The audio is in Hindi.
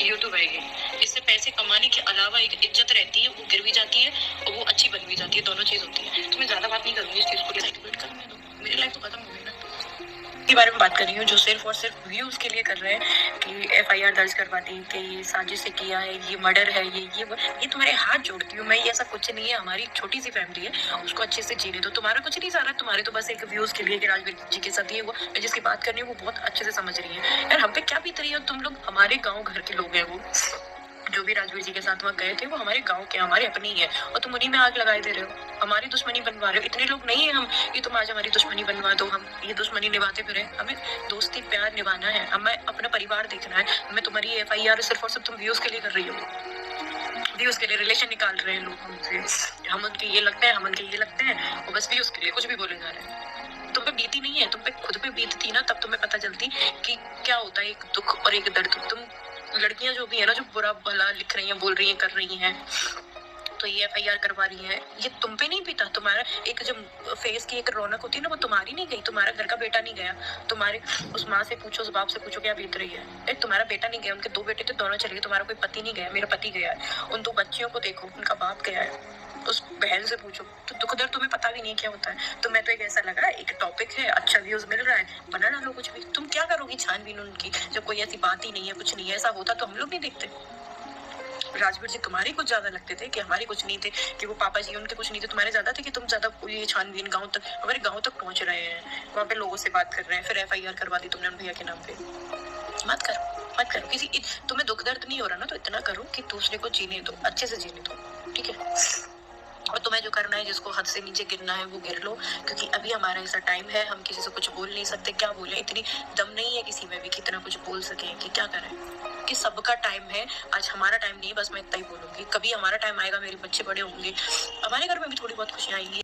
यूट्यूब आएगी, इससे पैसे कमाने के अलावा एक इज्जत रहती है, वो गिर भी जाती है और वो अच्छी बन भी जाती है, दोनों चीज होती है। तो मैं ज्यादा बात नहीं करूंगी इस चीज को, करने दो, मेरी लाइफ तो खत्म हो गई ना। के बारे में बात कर रही हूँ जो सिर्फ और सिर्फ व्यूज के लिए कर रहे हैं कि एफआईआर दर्ज करवा दी कि ये साजिश से किया है, ये मर्डर है, ये तुम्हारे हाथ जोड़ती हूँ मैं, ये ऐसा कुछ नहीं है। हमारी छोटी सी फैमिली है, उसको अच्छे से जीने दो। तुम्हारा कुछ नहीं सारा, तुम्हारे तो बस एक व्यूज के लिए कि राजवीर जी के साथ ये हुआ। मैं जिसकी बात कर रही हूँ वो बहुत अच्छे से समझ रही है यार, हम पे क्या बीत रही है। तुम लोग हमारे गाँव घर के लोग हैं, वो जो भी राजवीर जी के साथ वहाँ गए थे वो हमारे गांव के, हमारे अपने ही है, और तुम उन्हीं में आग लगाए दे रहे हो, हमारी दुश्मनी बनवा रहे हो। इतने लोग नहीं है हम ये तुम आज हमारी दुश्मनी बनवा दो, हम ये दुश्मनी निभाते फिरे। हमें दोस्ती प्यार निभाना है, हमें अपना परिवार देखना है। हमें तुम्हारी एफआईआर सिर्फ और सिर्फ तुम व्यूज के लिए कर रही हो, व्यूज के लिए रिलेशन निकाल रहे हैं लोग हमसे, हम उनके ये लगते हैं, हम उनके ये लगते हैं, और बस व्यूज के लिए कुछ भी बोले जा रहे हैं। तुम पे बीती नहीं है, तुम पे खुद पे बीतती ना, तब तुम्हें पता चलती कि क्या होता है एक दुख और एक दर्द। तुम लड़कियां जो भी है ना, जो बुरा भला लिख रही हैं, बोल रही हैं, कर रही हैं, तो ये एफआईआर करवा रही है, ये तुम पे नहीं बीता। तुम्हारा एक जो फेस की एक रौनक होती है ना, वो तुम्हारी नहीं गई, तुम्हारा घर का बेटा नहीं गया। तुम्हारे उस माँ से पूछो, उस बाप से पूछो क्या बीत रही है। तुम्हारा बेटा नहीं गया, उनके 2 बेटे थे, दोनों चले गए। तुम्हारा कोई पति नहीं गया, मेरा पति गया है। उन 2 बच्चियों को देखो, उनका बाप गया है। उस बहन से पूछो, तो दुख दर्द तुम्हें पता भी नहीं क्या होता है। तो मैं तो एक ऐसा लगा, एक टॉपिक है, अच्छा व्यूज मिल रहा है, बना डालो कुछ भी। तुम क्या करोगी छानबीन उनकी, जब कोई ऐसी बात ही नहीं है, कुछ नहीं है। ऐसा होता तो हम लोग नहीं देखते। राजवीर जी तुम्हारे कुछ ज्यादा लगते थे कि हमारे कुछ नहीं थे, कि वो पापा जी उनके कुछ नहीं थे। तुम्हारे ज्यादा थे कि तुम ज्यादा ये छानबीन गांव तक, हमारे गांव तक पहुंच रहे हैं, वहाँ पे लोगों से बात कर रहे हैं, फिर एफआईआर करवा दी तुमने उन भैया के नाम पे। मत करो किसी, तुम्हें दुख दर्द नहीं हो रहा ना, तो इतना करो कि दूसरे को जीने दो, अच्छे से जीने दो, ठीक है। और तुम्हें जो करना है, जिसको हद से नीचे गिरना है वो गिर लो, क्योंकि अभी हमारा ऐसा टाइम है, हम किसी से कुछ बोल नहीं सकते। क्या बोले, इतनी दम नहीं है किसी में भी कि इतना कुछ बोल सके कि क्या करें, कि सबका टाइम है। आज हमारा टाइम नहीं, बस मैं इतना ही बोलूंगी। कभी हमारा टाइम आएगा, मेरे बच्चे बड़े होंगे, हमारे घर में भी थोड़ी बहुत खुशियां आएंगी।